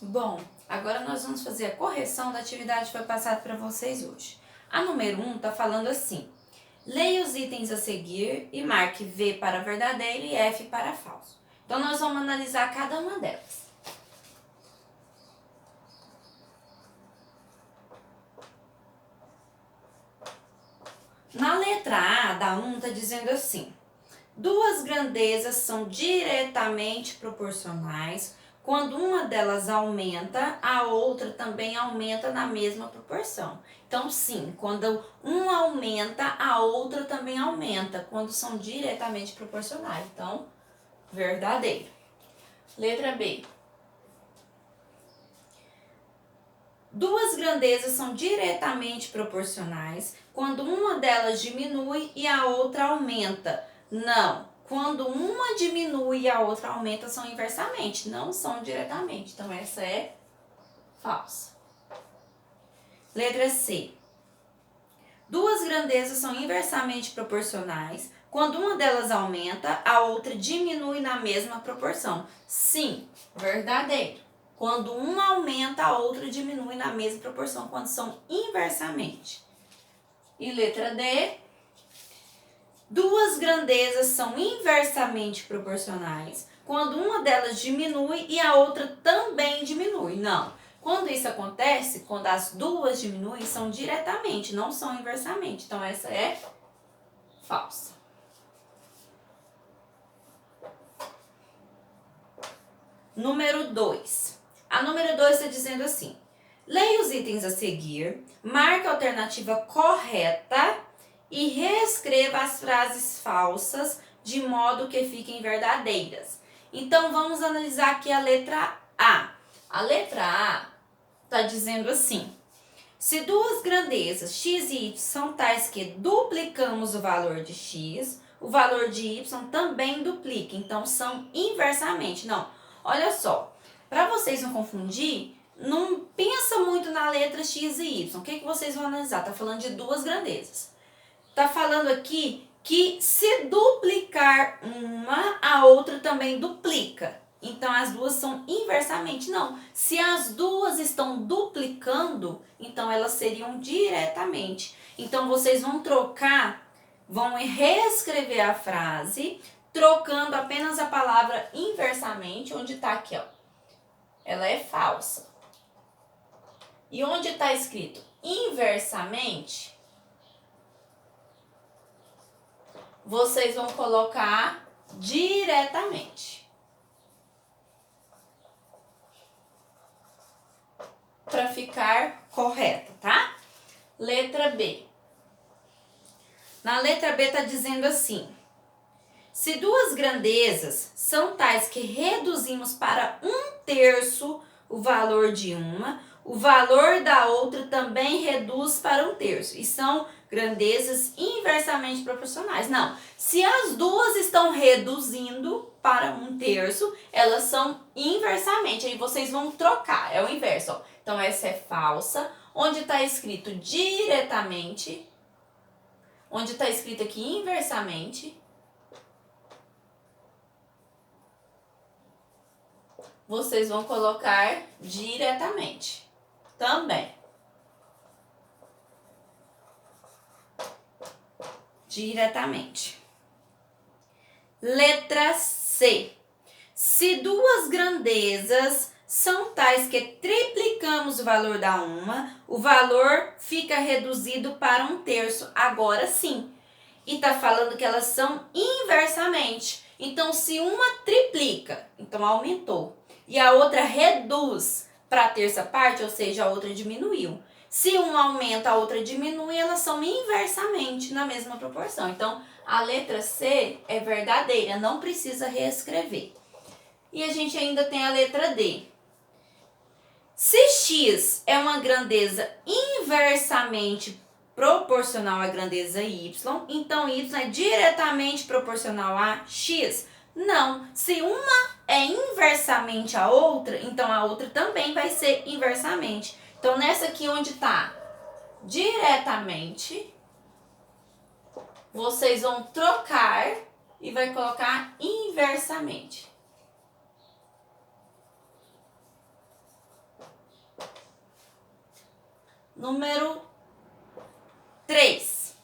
Bom, agora nós vamos fazer a correção da atividade que foi passada para vocês hoje. A número 1 está falando assim: leia os itens a seguir e marque V para verdadeiro e F para falso. Então nós vamos analisar cada uma delas. Na letra A da 1 está dizendo assim: duas grandezas são diretamente proporcionais. Quando uma delas aumenta, a outra também aumenta na mesma proporção. Então, sim, quando um aumenta, a outra também aumenta, quando são diretamente proporcionais. Então, verdadeiro. Letra B. Duas grandezas são diretamente proporcionais quando uma delas diminui e a outra aumenta. Não. Quando uma diminui e a outra aumenta, são inversamente, não são diretamente. Então, essa é falsa. Letra C. Duas grandezas são inversamente proporcionais. Quando uma delas aumenta, a outra diminui na mesma proporção. Sim, verdadeiro. Quando uma aumenta, a outra diminui na mesma proporção, quando são inversamente. E letra D. Duas grandezas são inversamente proporcionais quando uma delas diminui e a outra também diminui. Não. Quando isso acontece, quando as duas diminuem, são diretamente, não são inversamente. Então, essa é falsa. Número 2. A número 2 está dizendo assim: leia os itens a seguir, marque a alternativa correta e reescreva as frases falsas de modo que fiquem verdadeiras. Então, vamos analisar aqui a letra A. A letra A está dizendo assim: se duas grandezas x e y são tais que duplicamos o valor de x, o valor de y também duplica. Então, são inversamente. Não, olha só. Para vocês não confundir, não pensa muito na letra x e y. O que vocês vão analisar? Está falando de duas grandezas. Está falando aqui que se duplicar uma, a outra também duplica. Então, as duas são inversamente. Não, se as duas estão duplicando, então elas seriam diretamente. Então, vocês vão trocar, vão reescrever a frase, trocando apenas a palavra inversamente, onde está aqui, ó. Ela é falsa. E onde está escrito inversamente, vocês vão colocar diretamente. Para ficar correta, tá? Letra B. Na letra B está dizendo assim: se duas grandezas são tais que reduzimos para 1/3 o valor de uma, o valor da outra também reduz para 1/3. E são grandezas inversamente proporcionais. Não, se as duas estão reduzindo para 1/3, elas são inversamente. Aí vocês vão trocar, é o inverso, ó. Então, essa é falsa. Onde está escrito diretamente, onde está escrito aqui inversamente, vocês vão colocar diretamente também. Diretamente. Letra C. Se duas grandezas são tais que triplicamos o valor da uma, o valor fica reduzido para 1/3. Agora sim. E está falando que elas são inversamente. Então, se uma triplica, então aumentou, e a outra reduz para a terça parte, ou seja, a outra diminuiu. Se uma aumenta, a outra diminui, elas são inversamente na mesma proporção. Então, a letra C é verdadeira, não precisa reescrever. E a gente ainda tem a letra D. Se x é uma grandeza inversamente proporcional à grandeza y, então y é diretamente proporcional a x? Não. Se uma é inversamente a outra, então a outra também vai ser inversamente. Então, nessa aqui onde está diretamente, vocês vão trocar e vai colocar inversamente. Número 3.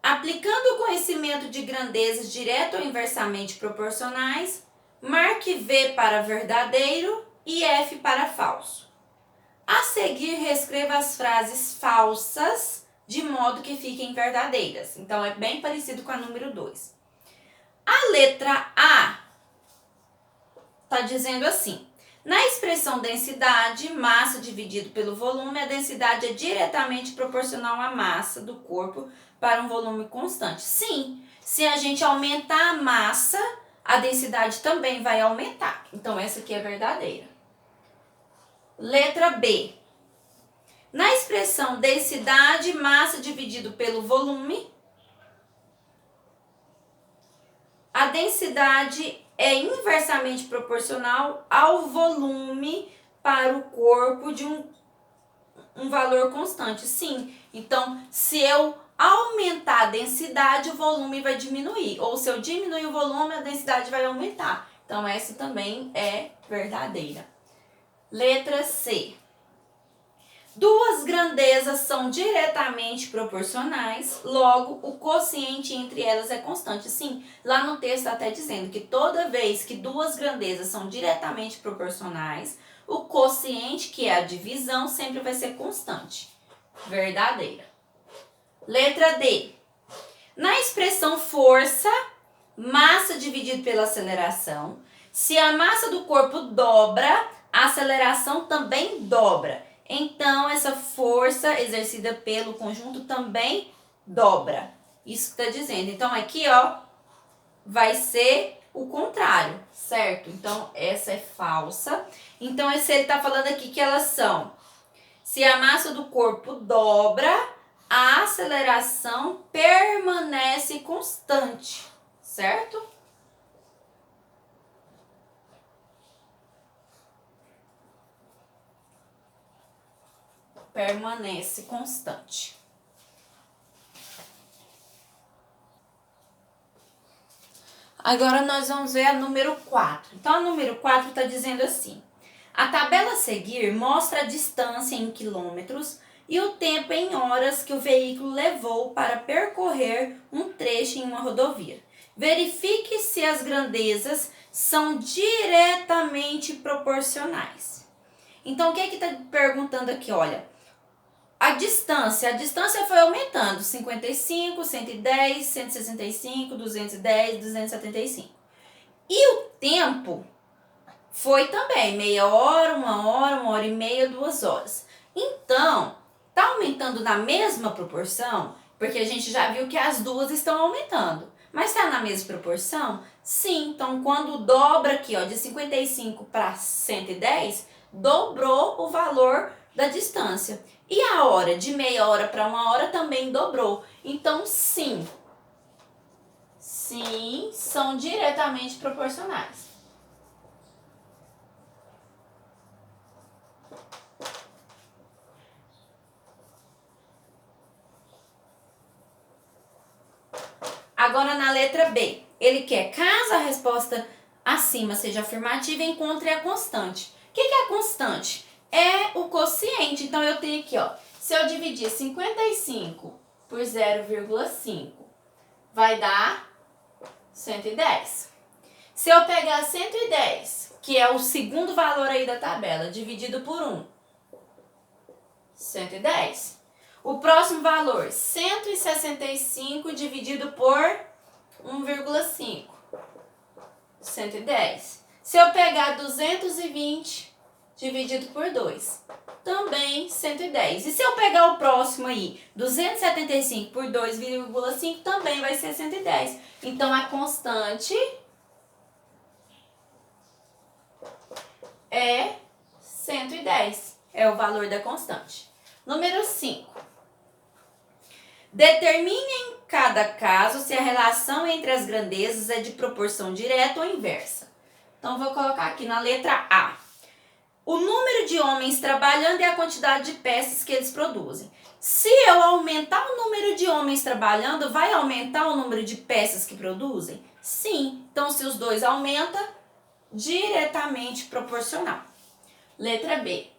Aplicando o conhecimento de grandezas direto ou inversamente proporcionais, marque V para verdadeiro e F para falso. A seguir, reescreva as frases falsas de modo que fiquem verdadeiras. Então, é bem parecido com a número 2. A letra A está dizendo assim: na expressão densidade, massa dividido pelo volume, a densidade é diretamente proporcional à massa do corpo para um volume constante. Sim, se a gente aumentar a massa, a densidade também vai aumentar. Então, essa aqui é verdadeira. Letra B. Na expressão densidade, massa dividido pelo volume, a densidade é inversamente proporcional ao volume para o corpo de um valor constante. Sim, então se eu aumentar a densidade, o volume vai diminuir. Ou se eu diminuir o volume, a densidade vai aumentar. Então essa também é verdadeira. Letra C. Duas grandezas são diretamente proporcionais, logo o quociente entre elas é constante. Sim, lá no texto está até dizendo que toda vez que duas grandezas são diretamente proporcionais, o quociente, que é a divisão, sempre vai ser constante. Verdadeira. Letra D. Na expressão força, massa dividido pela aceleração, se a massa do corpo dobra, a aceleração também dobra. Então, essa força exercida pelo conjunto também dobra. Isso que está dizendo. Então, aqui, ó, vai ser o contrário, certo? Então, essa é falsa. Então, esse ele está falando aqui que elas são: se a massa do corpo dobra, a aceleração permanece constante, certo? Permanece constante. Agora nós vamos ver a número 4. Então, a número 4 está dizendo assim: a tabela a seguir mostra a distância em quilômetros e o tempo em horas que o veículo levou para percorrer um trecho em uma rodovia. Verifique se as grandezas são diretamente proporcionais. Então, o que está perguntando aqui? Olha, a distância foi aumentando: 55, 110, 165, 210, 275. E o tempo foi também meia hora, 1 hora e meia, 2 horas. Então, tá aumentando na mesma proporção, porque a gente já viu que as duas estão aumentando. Mas está na mesma proporção? Sim. Então, quando dobra aqui, ó, de 55 para 110, dobrou o valor da distância. E a hora, de meia hora para 1 hora, também dobrou. Então, sim, são diretamente proporcionais. Agora, na letra B, ele quer, caso a resposta acima seja afirmativa, encontre a constante. O que é a constante? É o quociente. Então, eu tenho aqui, ó, se eu dividir 55 por 0,5, vai dar 110. Se eu pegar 110, que é o segundo valor aí da tabela, dividido por 1, 110. O próximo valor, 165 dividido por 1,5, 110. Se eu pegar 220 dividido por 2, também 110. E se eu pegar o próximo aí, 275 por 2,5, também vai ser 110. Então, a constante é 110. É o valor da constante. Número 5. Determine em cada caso se a relação entre as grandezas é de proporção direta ou inversa. Então, vou colocar aqui na letra A. O número de homens trabalhando é a quantidade de peças que eles produzem. Se eu aumentar o número de homens trabalhando, vai aumentar o número de peças que produzem? Sim. Então, se os dois aumentam, diretamente proporcional. Letra B.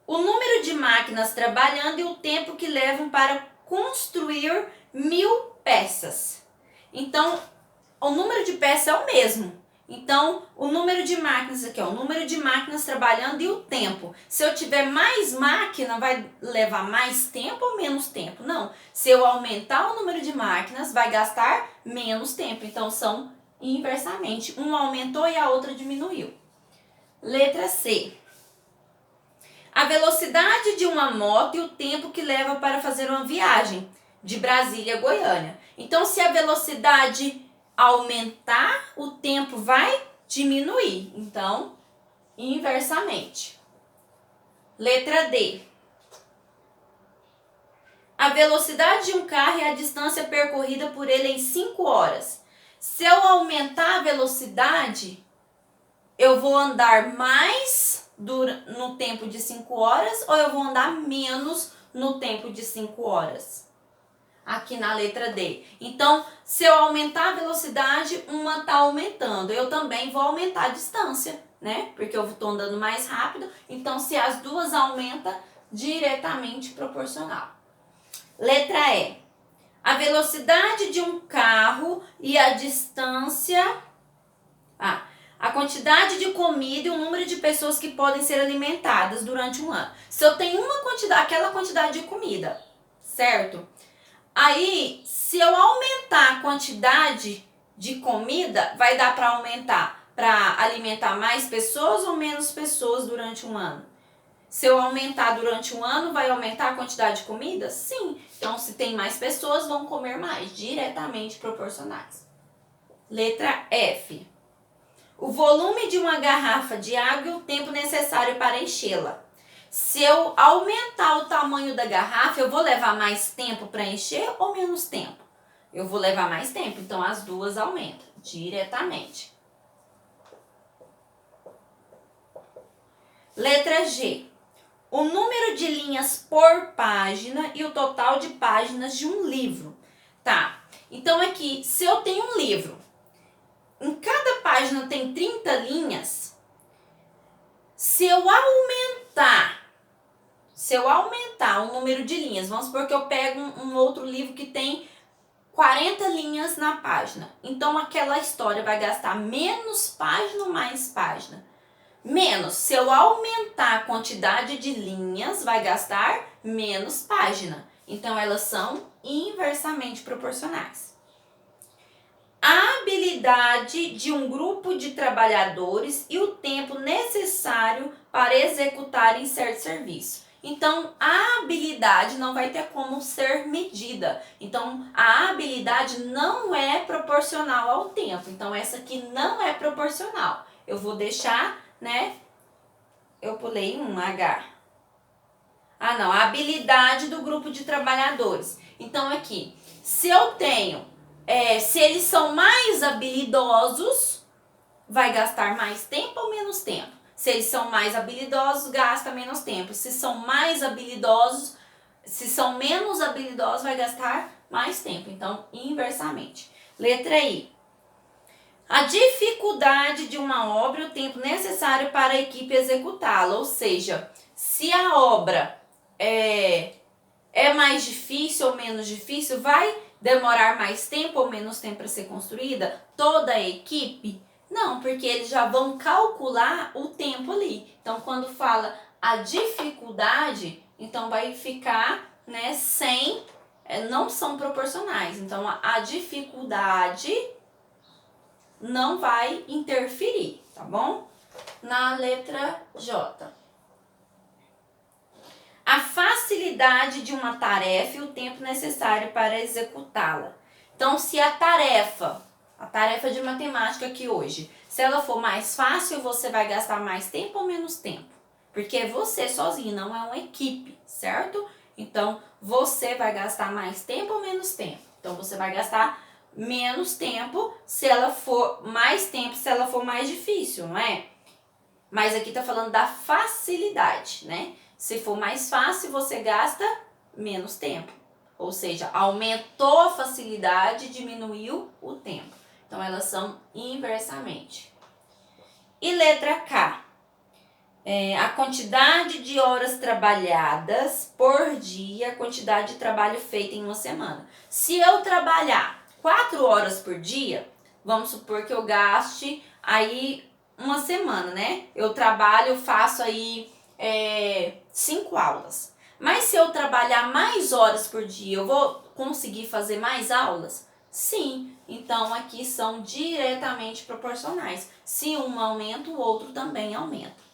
o número de máquinas trabalhando e o tempo que levam para construir 1000 peças. Então, o número de peças é o mesmo. Então, o número de máquinas aqui, ó, o número de máquinas trabalhando e o tempo. Se eu tiver mais máquina, vai levar mais tempo ou menos tempo? Não. Se eu aumentar o número de máquinas, vai gastar menos tempo. Então, são inversamente. Um aumentou e a outra diminuiu. Letra C. A velocidade de uma moto e o tempo que leva para fazer uma viagem de Brasília a Goiânia. Então, se a velocidade aumentar, o tempo vai diminuir. Então, inversamente. Letra D. A velocidade de um carro é a distância percorrida por ele em 5 horas. Se eu aumentar a velocidade, eu vou andar mais no tempo de 5 horas ou eu vou andar menos no tempo de 5 horas? Aqui na letra D. Então, se eu aumentar a velocidade, uma está aumentando. Eu também vou aumentar a distância, né? Porque eu estou andando mais rápido. Então, se as duas aumentam, diretamente proporcional. Letra E. A velocidade de um carro e a distância... a quantidade de comida e o número de pessoas que podem ser alimentadas durante um ano. Se eu tenho aquela quantidade de comida, certo? Aí, se eu aumentar a quantidade de comida, vai dar para aumentar, para alimentar mais pessoas ou menos pessoas durante um ano? Se eu aumentar durante um ano, vai aumentar a quantidade de comida? Sim. Então, se tem mais pessoas, vão comer mais, diretamente proporcionais. Letra F. O volume de uma garrafa de água e o tempo necessário para enchê-la. Se eu aumentar o tamanho da garrafa, eu vou levar mais tempo para encher ou menos tempo? Eu vou levar mais tempo, então as duas aumentam diretamente. Letra G. O número de linhas por página e o total de páginas de um livro. Tá, então aqui, se eu tenho um livro, em cada página tem 30 linhas, se eu aumentar o número de linhas, vamos supor que eu pego um outro livro que tem 40 linhas na página. Então, aquela história vai gastar menos página ou mais página? Menos. Se eu aumentar a quantidade de linhas, vai gastar menos página. Então, elas são inversamente proporcionais. A habilidade de um grupo de trabalhadores e o tempo necessário para executarem certo serviço. Então, a habilidade não vai ter como ser medida. Então, a habilidade não é proporcional ao tempo. Então, essa aqui não é proporcional. Eu vou deixar, né? Eu pulei um H. Não, a habilidade do grupo de trabalhadores. Então, aqui, se eu tenho... se eles são mais habilidosos, vai gastar mais tempo ou menos tempo? Se eles são mais habilidosos, gasta menos tempo. Se são menos habilidosos, vai gastar mais tempo. Então, inversamente. Letra I. A dificuldade de uma obra e o tempo necessário para a equipe executá-la. Ou seja, se a obra é mais difícil ou menos difícil, vai demorar mais tempo ou menos tempo para ser construída? Toda a equipe? Não, porque eles já vão calcular o tempo ali. Então, quando fala a dificuldade, então vai ficar, né, não são proporcionais. Então, a dificuldade não vai interferir, tá bom? Na letra J. A facilidade de uma tarefa e o tempo necessário para executá-la. Então, se a tarefa de matemática aqui hoje, se ela for mais fácil, você vai gastar mais tempo ou menos tempo? Porque é você sozinho, não é uma equipe, certo? Então, você vai gastar mais tempo ou menos tempo? Então, você vai gastar menos tempo se ela for mais tempo, se ela for mais difícil, não é? Mas aqui tá falando da facilidade, né? Se for mais fácil, você gasta menos tempo. Ou seja, aumentou a facilidade, diminuiu o tempo. Então, elas são inversamente. E letra K. a quantidade de horas trabalhadas por dia, a quantidade de trabalho feito em uma semana. Se eu trabalhar 4 horas por dia, vamos supor que eu gaste aí uma semana, né? Eu trabalho, eu faço aí 5 aulas. Mas se eu trabalhar mais horas por dia, eu vou conseguir fazer mais aulas? Sim, então aqui são diretamente proporcionais. Se um aumenta, o outro também aumenta.